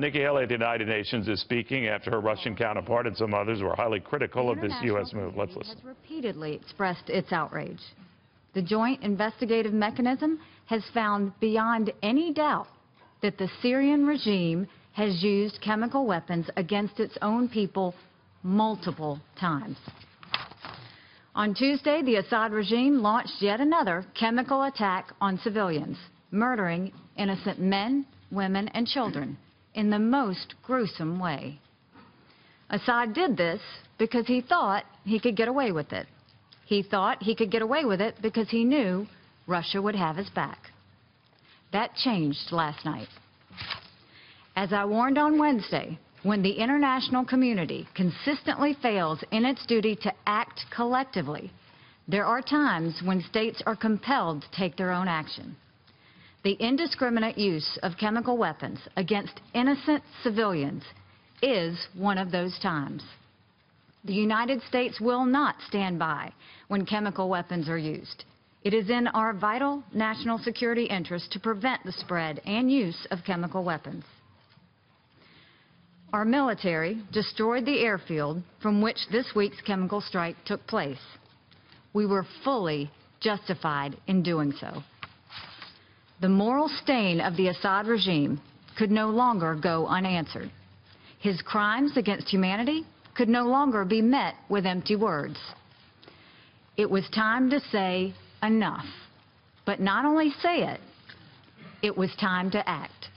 Nikki Haley at the United Nations is speaking after her Russian counterpart and some others were highly critical of this U.S. move. Let's listen. Has repeatedly expressed its outrage. The Joint Investigative Mechanism has found beyond any doubt that the Syrian regime has used chemical weapons against its own people multiple times. On Tuesday, the Assad regime launched yet another chemical attack on civilians, murdering innocent men, women, and children in the most gruesome way. Assad did this because he thought he could get away with it. He thought he could get away with it because he knew Russia would have his back. That changed last night. As I warned on Wednesday, when the international community consistently fails in its duty to act collectively, there are times when states are compelled to take their own action. The indiscriminate use of chemical weapons against innocent civilians is one of those times. The United States will not stand by when chemical weapons are used. It is in our vital national security interest to prevent the spread and use of chemical weapons. Our military destroyed the airfield from which this week's chemical strike took place. We were fully justified in doing so. The moral stain of the Assad regime could no longer go unanswered. His crimes against humanity could no longer be met with empty words. It was time to say enough, but not only say it, it was time to act.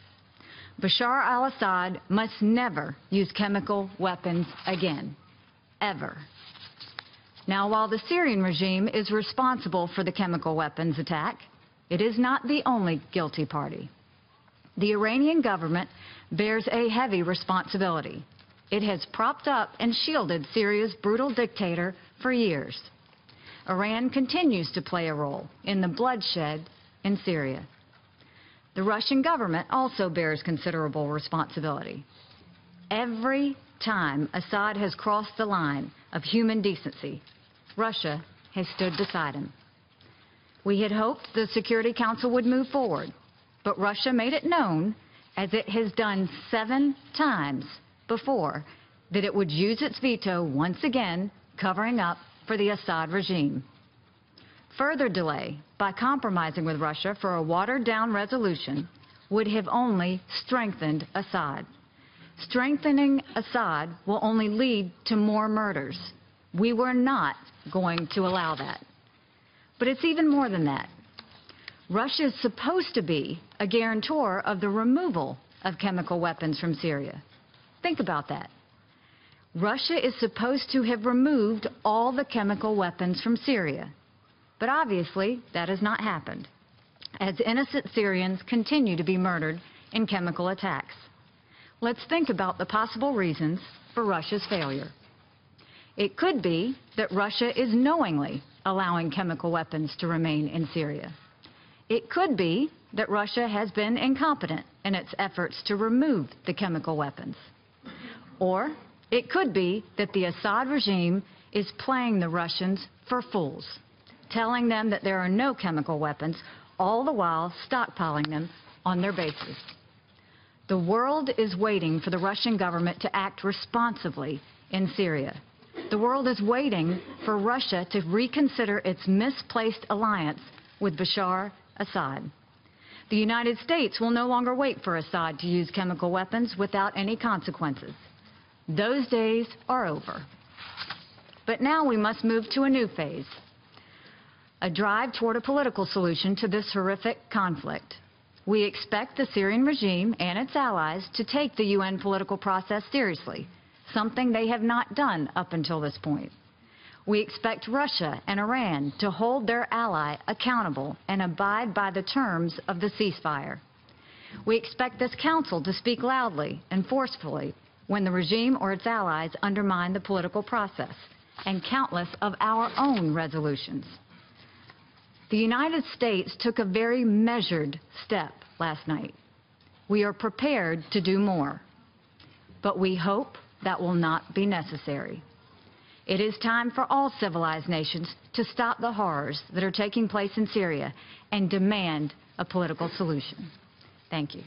Bashar al-Assad must never use chemical weapons again, ever. Now, while the Syrian regime is responsible for the chemical weapons attack, it is not the only guilty party. The Iranian government bears a heavy responsibility. It has propped up and shielded Syria's brutal dictator for years. Iran continues to play a role in the bloodshed in Syria. The Russian government also bears considerable responsibility. Every time Assad has crossed the line of human decency, Russia has stood beside him. We had hoped the Security Council would move forward, but Russia made it known, as it has done 7 times before, that it would use its veto once again, covering up for the Assad regime. Further delay by compromising with Russia for a watered-down resolution would have only strengthened Assad. Strengthening Assad will only lead to more murders. We were not going to allow that. But it's even more than that. Russia is supposed to be a guarantor of the removal of chemical weapons from Syria. Think about that. Russia is supposed to have removed all the chemical weapons from Syria. But obviously, that has not happened, as innocent Syrians continue to be murdered in chemical attacks. Let's think about the possible reasons for Russia's failure. It could be that Russia is knowingly allowing chemical weapons to remain in Syria. It could be that Russia has been incompetent in its efforts to remove the chemical weapons. Or it could be that the Assad regime is playing the Russians for fools, telling them that there are no chemical weapons, all the while stockpiling them on their bases. The world is waiting for the Russian government to act responsibly in Syria. The world is waiting for Russia to reconsider its misplaced alliance with Bashar Assad. The United States will no longer wait for Assad to use chemical weapons without any consequences. Those days are over. But now we must move to a new phase, a drive toward a political solution to this horrific conflict. We expect the Syrian regime and its allies to take the UN political process seriously, something they have not done up until this point. We expect Russia and Iran to hold their ally accountable and abide by the terms of the ceasefire. We expect this council to speak loudly and forcefully when the regime or its allies undermine the political process, and countless of our own resolutions. The United States took a very measured step last night. We are prepared to do more, but we hope that will not be necessary. It is time for all civilized nations to stop the horrors that are taking place in Syria and demand a political solution. Thank you.